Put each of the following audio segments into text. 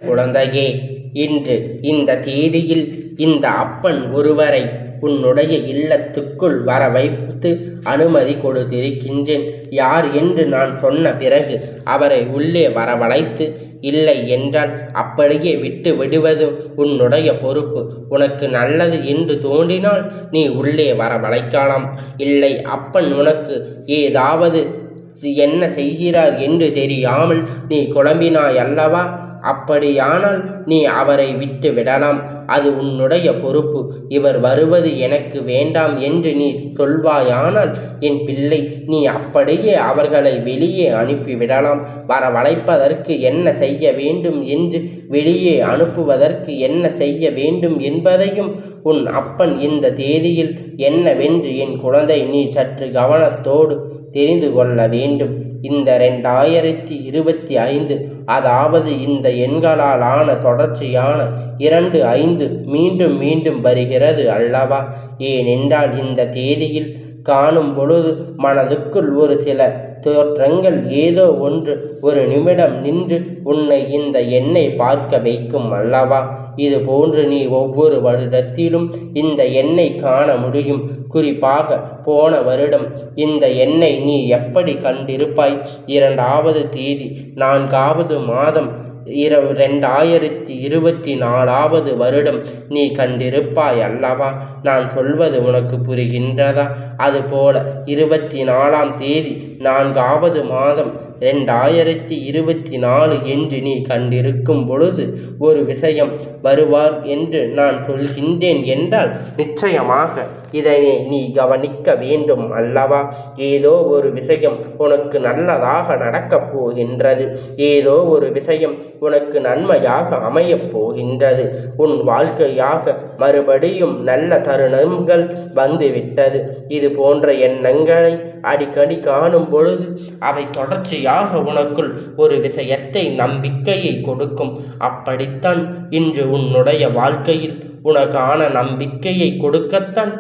குழந்தையே, இன்று இந்த தேதியில் இந்த அப்பன் ஒருவரை உன்னுடைய இல்லத்துக்குள் வர வைத்து அனுமதி கொடுத்திருக்கின்றேன். யார் என்று நான் சொன்ன பிறகு அவரை உள்ளே வரவழைத்து, இல்லை என்றால் அப்படியே விட்டு விடுவது உன்னுடைய பொறுப்பு. உனக்கு நல்லது என்று தோன்றினால் நீ உள்ளே வரவழைக்கலாம். இல்லை, அப்பன் உனக்கு ஏதாவது என்ன செய்கிறார் என்று தெரியாமல் நீ குழம்பினாய் அல்லவா? அப்படியானால் நீ அவரை விட்டு விடலாம். அது உன்னுடைய பொறுப்பு. இவர் வருவது எனக்கு வேண்டாம் என்று நீ சொல்வாயானால் என் பிள்ளை, நீ அப்படியே அவர்களை வெளியே அனுப்பிவிடலாம். வரவழைப்பதற்கு என்ன செய்ய வேண்டும் என்று, வெளியே அனுப்புவதற்கு என்ன செய்ய வேண்டும் என்பதையும் உன் அப்பன் இந்த தேதியில் என்னவென்று என் குழந்தை நீ சற்று கவனத்தோடு தெரிந்து கொள்ள வேண்டும். இந்த 2025, அதாவது இந்த எண்களால் ஆன தொடர்ச்சியான 25 மீண்டும் மீண்டும் வருகிறது அல்லவா? ஏனென்றால் இந்த தேதியில் காணும் பொழுது மனதுக்குள் ஒரு சில தோற்றங்கள், ஏதோ ஒன்று ஒரு நிமிடம் நின்று உன்னை இந்த எண்ணை பார்க்க வைக்கும் அல்லவா? இது போன்று நீ ஒவ்வொரு வருடத்திலும் இந்த எண்ணை காண முடியும். குறிப்பாக போன வருடம் இந்த எண்ணை நீ எப்படி கண்டிருப்பாய்? 2வது தேதி 4வது மாதம் 2024வது வருடம் நீ கண்டிருப்பாய் அல்லவா? நான் சொல்வது உனக்கு புரிகின்றதா? அதுபோல 24ஆம் தேதி 4வது மாதம் 2024 என்று நீ கண்டிருக்கும் பொழுது ஒரு விஷயம் வருவார் என்று நான் சொல்கின்றேன் என்றால் நிச்சயமாக இதனை நீ கவனிக்க வேண்டும் அல்லவா? ஏதோ ஒரு விஷயம் உனக்கு நல்லதாக நடக்கப் போகின்றது. ஏதோ ஒரு விஷயம் உனக்கு நன்மையாக அமையப் போகின்றது. உன் வாழ்க்கையாக மறுபடியும் நல்ல தருணங்கள் வந்துவிட்டது. இது போன்ற எண்ணங்களை அடிக்கடி காணும் பொழுது அவை தொடர்ச்சியாக உனக்குள் ஒரு விஷயத்தை, நம்பிக்கையை கொடுக்கும். அப்படித்தான் இன்று உன்னுடைய வாழ்க்கையில் உனக்கான நம்பிக்கையை கொடுக்கத்தான்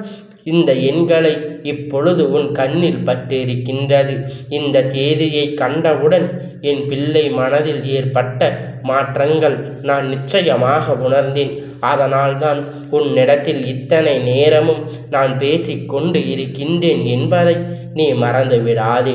இந்த எண்களை இப்பொழுது உன் கண்ணில் பட்டிருக்கின்றது. இந்த தேதியை கண்டவுடன் என் பிள்ளை மனதில் ஏற்பட்ட மாற்றங்கள் நான் நிச்சயமாக உணர்ந்தேன். அதனால்தான் உன்னிடத்தில் இத்தனை நேரமும் நான் பேசிக்கொண்டு இருக்கின்றேன் என்பதை நீ மறந்து விடாதே.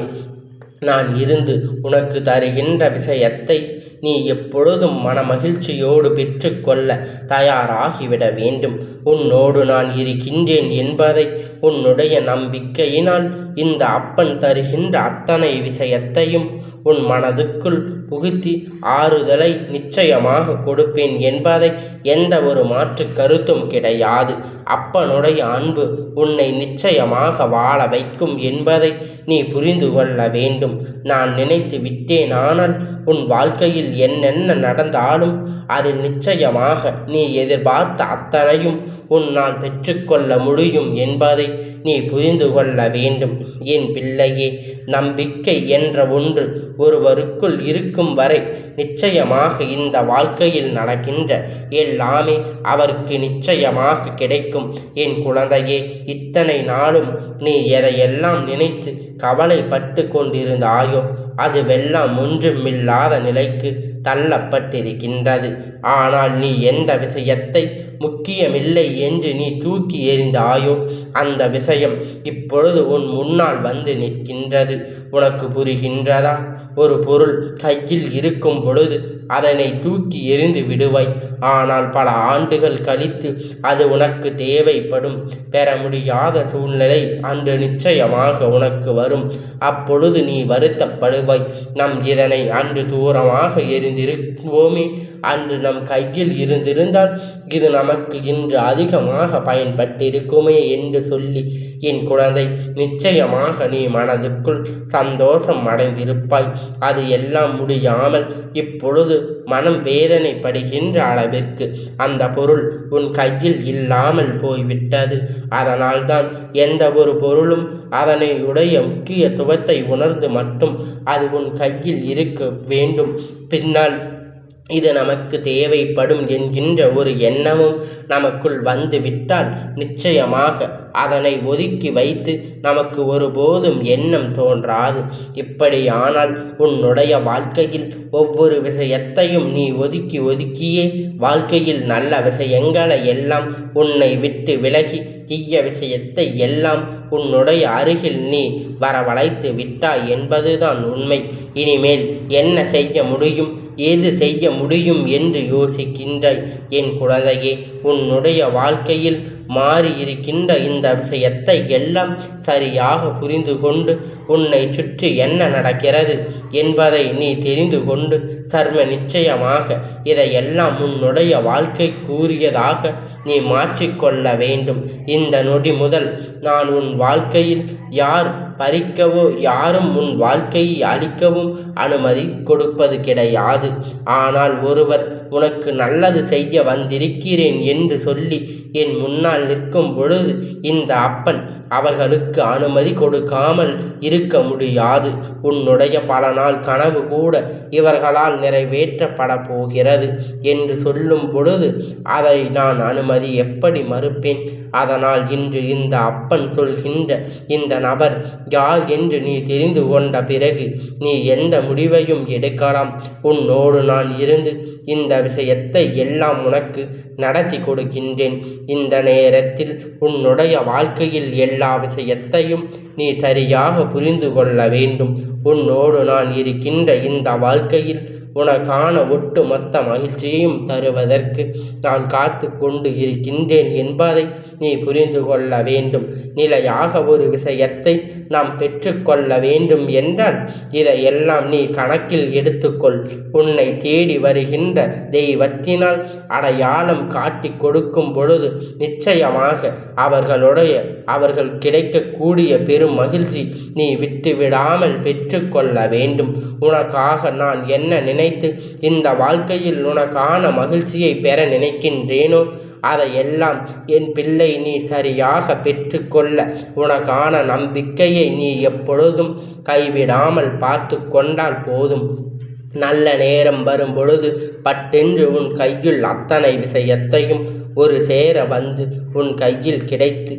நான் இருந்து உனக்கு தருகின்ற விஷயத்தை நீ எப்பொழுதும் மனமகிழ்ச்சியோடு பெற்றுக்கொள்ள தயாராகிவிட வேண்டும். உன்னோடு நான் இருக்கின்றேன் என்பதை உன்னுடைய நம்பிக்கையினால் இந்த அப்பன் தருகின்ற அத்தனை விஷயத்தையும் உன் மனதுக்குள் புகுத்தி ஆறுதலை நிச்சயமாக கொடுப்பேன் என்பதை எந்த ஒரு மாற்று கருத்தும் கிடையாது. அப்பனுடைய அன்பு உன்னை நிச்சயமாக வாழ வைக்கும் என்பதை நீ புரிந்து கொள்ள வேண்டும். நான் நினைத்து விட்டேனானால் உன் வாழ்க்கையில் என்னென்ன நடந்தாலும் அதில் நிச்சயமாக நீ எதிர்பார்த்த அத்தனையும் உன்னால் பெற்றுக்கொள்ள முடியும் என்பதை நீ புரிந்து கொள்ள வேண்டும். என் பிள்ளையே, நம்பிக்கை என்ற ஒன்று ஒருவருக்குள் இருக்கும் வரை நிச்சயமாக இந்த வாழ்க்கையில் நடக்கின்ற எல்லாமே அவருக்கு நிச்சயமாக கிடைக்கும். என் குழந்தையே, இத்தனை நாளும் நீ எதையெல்லாம் நினைத்து கவலைப்பட்டு கொண்டிருந்தாயோ அதுவெல்லாம் ஒன்றுமில்லாத நிலைக்கு தள்ளப்பட்டிருக்கின்றது. ஆனால் நீ எந்த விஷயத்தை முக்கியமில்லை என்று நீ தூக்கி எறிந்தாயோ அந்த விஷயம் இப்பொழுது உன் முன்னால் வந்து நிற்கின்றது. உனக்கு புரிகின்றதா? ஒரு பொருள் கையில் இருக்கும் பொழுது அதனை தூக்கி எறிந்து விடுவாய். ஆனால் பல ஆண்டுகள் கழித்து அது உனக்கு தேவைப்படும். பெற முடியாத சூழ்நிலை அன்று நிச்சயமாக உனக்கு வரும். அப்பொழுது நீ வருத்தப்படுவாய். நம் இதனை அன்று தூரமாக எறிந்திருப்போமே, அன்று நம் கையில் இருந்திருந்தால் இது நமக்கு இன்று அதிகமாக பயன்பட்டிருக்குமே என்று சொல்லி என் குழந்தை, நிச்சயமாக நீ மனதுக்குள் சந்தோஷம் அடைந்திருப்பாய். அது எல்லாம் முடியாமல் இப்பொழுது மனம் வேதனைப்படுகின்ற அளவிற்கு அந்த பொருள் உன் கையில் இல்லாமல் போய்விட்டது. அதனால்தான் எந்த ஒரு பொருளும் அதனையுடைய முக்கியத்துவத்தை உணர்ந்து மட்டும் அது உன் கையில் இருக்க வேண்டும். பின்னால் இது நமக்கு தேவைப்படும் என்கின்ற ஒரு எண்ணமும் நமக்குள் வந்து விட்டால் நிச்சயமாக அதனை ஒதுக்கி வைத்து நமக்கு ஒருபோதும் எண்ணம் தோன்றாது. இப்படியானால் உன்னுடைய வாழ்க்கையில் ஒவ்வொரு விஷயத்தையும் நீ ஒதுக்கி ஒதுக்கியே வாழ்க்கையில் நல்ல விஷயங்களை எல்லாம் உன்னை விட்டு விலகி தீய விஷயத்தை எல்லாம் உன்னுடைய அருகில் நீ வரவழைத்து விட்டாய் என்பதுதான் உண்மை. இனிமேல் என்ன செய்ய முடியும், ஏது செய்ய முடியும் என்று யோசிக்கின்றாய். என் குழந்தையே, உன்னுடைய வாழ்க்கையில் மாறி இருக்கின்ற இந்த விஷயத்தை எல்லாம் சரியாக புரிந்து கொண்டு உன்னை சுற்றி என்ன நடக்கிறது என்பதை நீ தெரிந்து கொண்டு சர்வ நிச்சயமாக இதையெல்லாம் உன்னுடைய வாழ்க்கை கூறியதாக நீ மாற்றிக்கொள்ள வேண்டும். இந்த நொடி முதல் நான் உன் வாழ்க்கையில் யாரும் உன் வாழ்க்கையை அழிக்கவும் அனுமதி கொடுப்பது கிடையாது. ஆனால் ஒருவர் உனக்கு நல்லது செய்ய வந்திருக்கிறேன் என்று சொல்லி என் முன்னால் நிற்கும் பொழுது இந்த அப்பன் அவர்களுக்கு அனுமதி கொடுக்காமல் இருக்க முடியாது. உன்னுடைய பல நாள் கனவு கூட இவர்களால் நிறைவேற்றப்பட போகிறது என்று சொல்லும் பொழுது அதை நான் அனுமதி எப்படி மறுப்பேன்? அதனால் இன்று இந்த அப்பன் சொல்கின்ற இந்த நபர் யார் என்று நீ தெரிந்து கொண்ட பிறகு நீ எந்த முடிவையும் எடுக்கலாம். உன்னோடு நான் இருந்து இந்த விஷயத்தை எல்லாம் உனக்கு நடத்தி கொடுக்கின்றேன். இந்த நேரத்தில் உன்னுடைய வாழ்க்கையில் எல்லா விஷயத்தையும் நீ சரியாக புரிந்து கொள்ள வேண்டும். உன்னோடு நான் இருக்கின்ற இந்த வாழ்க்கையில் உனக்கான ஒட்டுமொத்த மகிழ்ச்சியையும் தருவதற்கு நான் காத்து கொண்டு இருக்கின்றேன் என்பதை நீ புரிந்து கொள்ள வேண்டும். நிலையாக ஒரு விஷயத்தை நாம் பெற்றுக்கொள்ள வேண்டும் என்றால் இதையெல்லாம் நீ கணக்கில் எடுத்துக்கொள். உன்னை தேடி வருகின்ற தெய்வத்தினால் அடையாளம் காட்டி கொடுக்கும் பொழுது நிச்சயமாக அவர்கள் கிடைக்கக்கூடிய பெரும் மகிழ்ச்சி நீ விட்டுவிடாமல் பெற்றுக்கொள்ள வேண்டும். உனக்காக நான் என்ன நினைத்து இந்த வாழ்க்கையில் உனக்கான மகிழ்ச்சியை பெற நினைக்கின்றேனோ அதையெல்லாம் என் பிள்ளை நீ சரியாக பெற்றுக்கொள்ள உனக்கான நம்பிக்கையை நீ எப்பொழுதும் கைவிடாமல் பார்த்து கொண்டால் போதும். நல்ல நேரம் வரும் பொழுது பட்டென்று உன் கையில் அத்தனை விஷயத்தையும் ஒரு சேர வந்து உன் கையில் கிடைத்து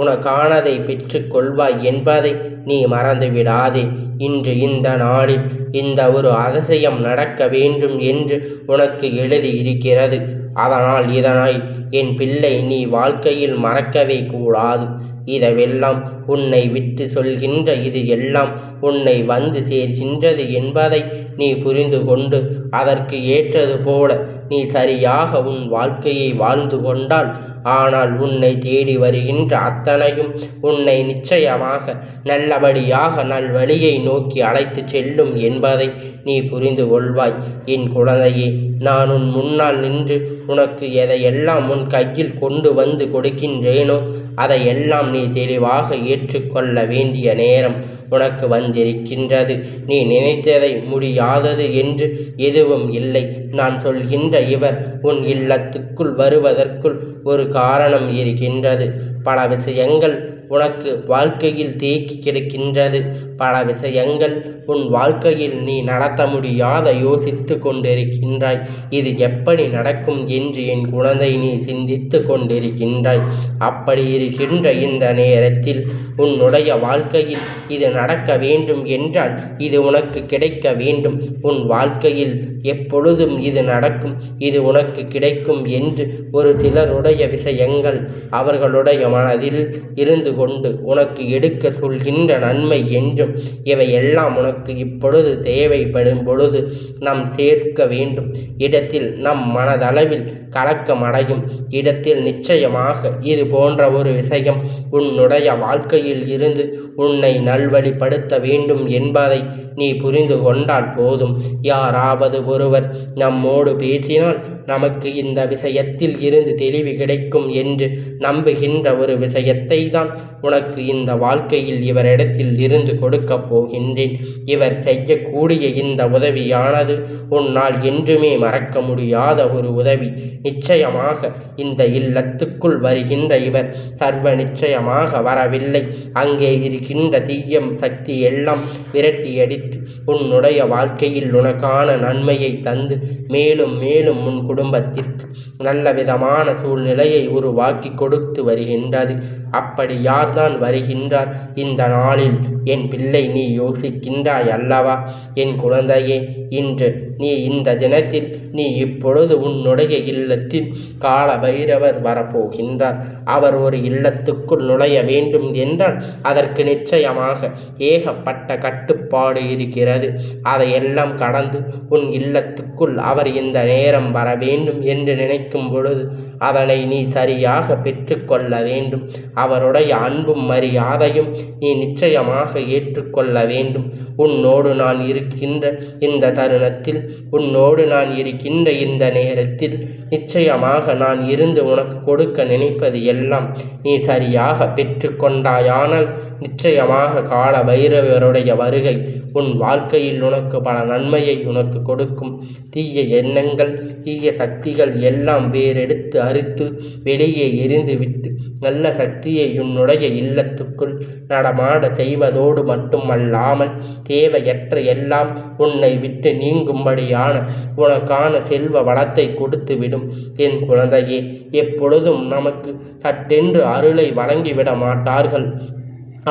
உனக்கானதை பெற்று கொள்வாய் என்பதை நீ மறந்துவிடாதே. இன்று இந்த நாளில் இந்த ஒரு அதிசயம் நடக்க வேண்டும் என்று உனக்கு எழுதி இருக்கிறது. அதனால் இதனை என் பிள்ளை நீ வாழ்க்கையில் மறக்கவே கூடாது. இதுவெல்லாம் உன்னை விட்டு சொல்கின்ற இது எல்லாம் உன்னை வந்து சேர்கின்றது என்பதை நீ புரிந்து கொண்டு அதற்கு ஏற்றது போல நீ சரியாக உன் வாழ்க்கையை வாழ்ந்து கொண்டால் ஆனால் உன்னை தேடி வருகின்ற அத்தனையும் உன்னை நிச்சயமாக நல்லபடியாக நல்வழியை நோக்கி அழைத்து செல்லும் என்பதை நீ புரிந்து கொள்வாய். என் குழந்தையே, நான் உன் முன்னால் நின்று உனக்கு எதையெல்லாம் உன் கையில் கொண்டு வந்து கொடுக்கின்றேனோ அதையெல்லாம் நீ தெளிவாக ஏற்றுக்கொள்ள வேண்டிய நேரம் உனக்கு வந்திருக்கின்றது. நீ நினைத்ததை முடியாதது என்று எதுவும் இல்லை. நான் சொல்கின்ற இவர் உன் இல்லத்துக்குள் வருவதற்குள் ஒரு காரணம் இருக்கின்றது. பல விஷயங்கள் உனக்கு வாழ்க்கையில் தேக்கி கிடக்கின்றது. பல விஷயங்கள் உன் வாழ்க்கையில் நீ நடத்த முடியாத யோசித்து கொண்டிருக்கின்றாய். இது எப்படி நடக்கும் என்று என் குழந்தை நீ சிந்தித்து கொண்டிருக்கின்றாய். அப்படி இருக்கின்ற இந்த நேரத்தில் உன்னுடைய வாழ்க்கையில் இது நடக்க வேண்டும் என்றால் இது உனக்கு கிடைக்க வேண்டும். உன் வாழ்க்கையில் எப்பொழுதும் இது நடக்கும், இது உனக்கு கிடைக்கும் என்று ஒரு சிலருடைய விஷயங்கள் அவர்களுடைய மனதில் இருந்து கொண்டு உனக்கு எடுக்க சொல்கின்ற நன்மை என்றும் இவையெல்லாம் உனக்கு இப்பொழுது தேவைப்படும் பொழுது நாம் சேர்க்க வேண்டும் இடத்தில் நம் மனதளவில் கலக்கமடையும் இடத்தில் நிச்சயமாக இது போன்ற ஒரு விஷயம் உன்னுடைய வாழ்க்கையில் இருந்து உன்னை நல்வழிப்படுத்த வேண்டும் என்பதை நீ புரிந்து கொண்டால் போதும். யாராவது ஒருவர் நம்மோடு பேசினால் நமக்கு இந்த விஷயத்தில் இருந்து தெளிவு கிடைக்கும் என்று நம்புகின்ற ஒரு விஷயத்தை தான் உனக்கு இந்த வாழ்க்கையில் இவரிடத்தில் இருந்து கொடுக்கப் போகின்றேன். இவர் செய்யக்கூடிய இந்த உதவியானது உன்னால் என்றுமே மறக்க முடியாத ஒரு உதவி. நிச்சயமாக இந்த இல்லத்துக்குள் வருகின்ற இவர் சர்வ நிச்சயமாக வரவில்லை. அங்கே இருக்கின்ற தீய சக்தி எல்லாம் விரட்டியடித்து உன்னுடைய வாழ்க்கையில் உனக்கான நன்மையை தந்து மேலும் மேலும் உன் குடும்பத்திற்கு நல்ல விதமான சூழ்நிலையை உருவாக்கி கொடுத்து வருகின்றது. அப்படி யார்தான் வருகின்றார் இந்த நாளில்? என் பிள்ளை, நீ யோசிக்கின்றாய் அல்லவா? என் குழந்தையே, இன்று நீ இந்த தினத்தில் நீ இப்பொழுது உன்னுடைய இல்லத்தில் கால பைரவர் வரப்போகின்றார். அவர் ஒரு இல்லத்துக்குள் நுழைய வேண்டும் என்றால் அதற்கு நிச்சயமாக ஏகப்பட்ட கட்டுப்பாடு இருக்கிறது. அதையெல்லாம் கடந்து உன் இல்லத்துக்குள் அவர் இந்த நேரம் வர வேண்டும் என்று நினைக்கும் பொழுது அதனை நீ சரியாக பெற்றுக்கொள்ள வேண்டும். அவருடைய அன்பும் மரியாதையும் நீ நிச்சயமாக ஏற்றுக்கொள்ள வேண்டும். உன்னோடு நான் இருக்கின்ற இந்த தருணத்தில், உன்னோடு நான் இருக்கின்ற இந்த நேரத்தில் நிச்சயமாக நான் இருந்து உனக்கு கொடுக்க நினைப்பது எல்லாம் நீ சரியாக பெற்றுக்கொண்டாயானால் நிச்சயமாக கால பைரவருடைய வருகை உன் வாழ்க்கையில் உனக்கு பல நன்மையை உனக்கு கொடுக்கும். தீய எண்ணங்கள், தீய சக்திகள் எல்லாம் வேறெடுத்து அறுத்து வெளியே எரிந்து விட்டு நல்ல சக்தியை உன்னுடைய இல்லத்துக்குள் நடமாட செய்வதோடு மட்டுமல்லாமல் தேவையற்ற எல்லாம் உன்னை விட்டு நீங்கும்படியான உனக்கான செல்வ வளத்தை கொடுத்துவிடும். என் குழந்தையே, எப்பொழுதும் நமக்கு சட்டென்று அருளை வழங்கிவிட மாட்டார்கள்.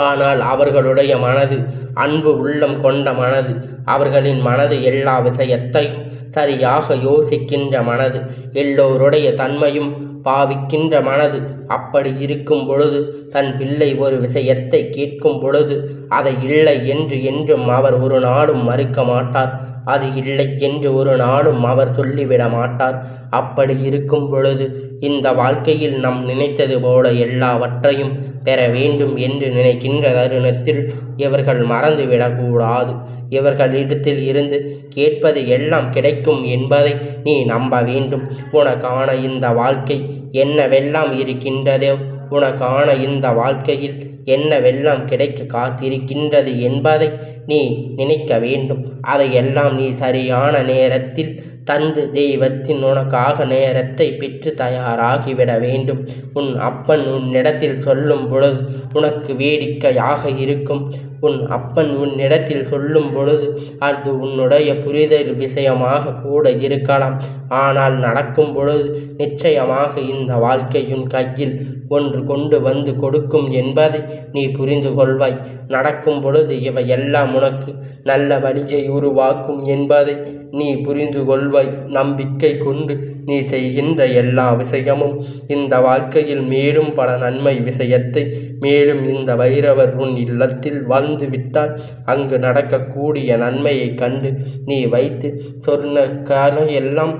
ஆனால் அவர்களுடைய மனது அன்பு உள்ளம் கொண்ட மனது, அவர்களின் மனது எல்லா விஷயத்தையும் சரியாக யோசிக்கின்ற மனது, எல்லோருடைய தன்மையும் பாவிக்கின்ற மனது. அப்படி இருக்கும் பொழுது தன் பிள்ளை ஒரு விஷயத்தை கேட்கும் பொழுது அதை இல்லை என்று என்றும் அவர் ஒரு நாளும் மறுக்க மாட்டார். அது இல்லை என்று ஒரு நாளும் அவர் சொல்லிவிட மாட்டார். அப்படி இருக்கும் பொழுது இந்த வாழ்க்கையில் நாம் நினைத்தது போல எல்லாவற்றையும் பெற வேண்டும் என்று நினைக்கின்ற தருணத்தில் இவர்கள் மறந்துவிடக்கூடாது. இவர்களிடத்தில் இருந்து கேட்பது எல்லாம் கிடைக்கும் என்பதை நீ நம்ப வேண்டும். உனக்கான இந்த வாழ்க்கை என்னவெல்லாம் இருக்கின்றதோ, உனக்கான இந்த வாழ்க்கையில் என்னவெல்லாம் கிடைக்க காத்திருக்கின்றது என்பதை நீ நினைக்க வேண்டும். அதையெல்லாம் நீ சரியான நேரத்தில் தந்து தெய்வத்தின் உனக்காக நேரத்தை பெற்று தயாராகிவிட வேண்டும். உன் அப்பன் உன்னிடத்தில் சொல்லும் பொழுது உனக்கு வேடிக்கையாக இருக்கும். உன் அப்பன் உன்னிடத்தில் சொல்லும் பொழுது அது உன்னுடைய புரிதல் விஷயமாக கூட இருக்கலாம். ஆனால் நடக்கும் பொழுது நிச்சயமாக இந்த வாழ்க்கையின் கையில் ஒன்று கொண்டு வந்து கொடுக்கும் என்பதை நீ புரிந்து கொள்வாய். நடக்கும் பொழுது இவையெல்லாம் உனக்கு நல்ல வழியை உருவாக்கும் என்பதை நீ புரிந்து கொள்வாய். நம்பிக்கை கொண்டு நீ செய்கின்ற எல்லா விஷயமும் இந்த வாழ்க்கையில் மேலும் பல நன்மை விஷயத்தை மேலும் இந்த பைரவர் உன் இல்லத்தில் வாழ்ந்து விட்டால் அங்கு நடக்கக்கூடிய நன்மையை கண்டு நீ வைத்து சொன்ன காலம் எல்லாம்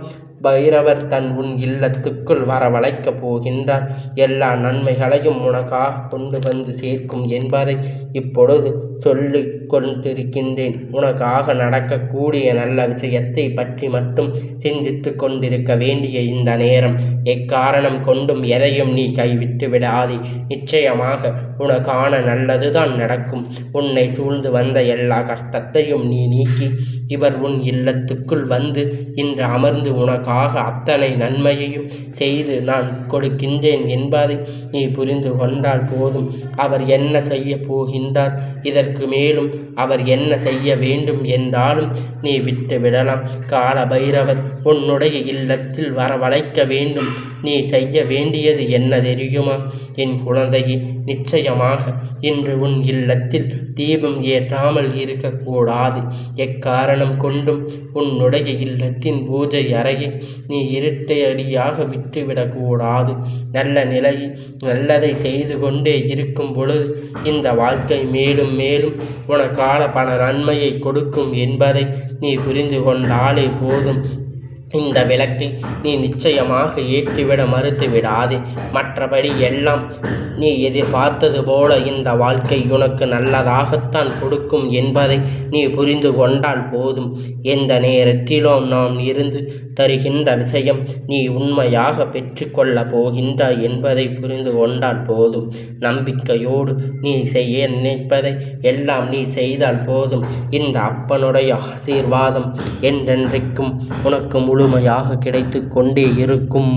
பைரவர் தன் உன் இல்லத்துக்குள் வரவழைக்கப் போகின்றார். எல்லா நன்மைகளையும் உனக்காக கொண்டு வந்து சேர்க்கும் என்பதை இப்பொழுது சொல்லி கொண்டிருக்கின்றேன். உனக்காக நடக்கக்கூடிய நல்ல விஷயத்தை பற்றி மட்டும் சிந்தித்து கொண்டிருக்க வேண்டிய இந்த நேரம் எக்காரணம் கொண்டும் எதையும் நீ கைவிட்டு விடாதே. நிச்சயமாக உனக்கான நல்லதுதான் நடக்கும். உன்னை சூழ்ந்து வந்த எல்லா கஷ்டத்தையும் நீ நீக்கி இவர் உன் இல்லத்துக்குள் வந்து இன்று அமர்ந்து உனக்காக அத்தனை நன்மையையும் செய்து நான் கொடுக்கின்றேன் என்பதை நீ புரிந்து கொண்டால் போதும். அவர் என்ன செய்ய போகின்றார், இதற்கு மேலும் அவர் என்ன செய்ய வேண்டும் என்றாலும் நீ விட்டு விடலாம். கால பைரவர் உன்னுடைய இல்லத்தில் வரவழைக்க வேண்டும். நீ செய்ய வேண்டியது என்ன தெரியுமா என் குழந்தையே? நிச்சயமாக இன்று உன் இல்லத்தில் தீபம் ஏற்றாமல் இருக்கக்கூடாது. எக்காரணம் கொண்டும் உன்னுடைய இல்லத்தின் பூஜை அறையை நீ இருட்டையடியாக விட்டுவிடக்கூடாது. நல்ல நிலையில் நல்லதை செய்து கொண்டே இருக்கும் பொழுது இந்த வாழ்க்கை மேலும் மேலும் உனக்கான பல நன்மையை கொடுக்கும் என்பதை நீ புரிந்து கொண்டாலே போதும். இந்த விளக்கை நீ நிச்சயமாக ஏற்றிவிட மறுத்து விடாதே. மற்றபடி எல்லாம் நீ எதிர்பார்த்தது போல இந்த வாழ்க்கை உனக்கு நல்லதாகத்தான் கொடுக்கும் என்பதை நீ புரிந்து கொண்டால் போதும். எந்த நேரத்திலும் நாம் இருந்து தருகின்ற விஷயம் நீ உண்மையாக பெற்றுக்கொள்ளப் போகின்றாய் என்பதை புரிந்து கொண்டால் போதும். நம்பிக்கையோடு நீ செய்ய நினைப்பதை எல்லாம் நீ செய்தால் போதும். இந்த அப்பனுடைய ஆசீர்வாதம் என்றென்றைக்கும் உனக்கு முழுமையாக கிடைத்து கொண்டே இருக்கும்.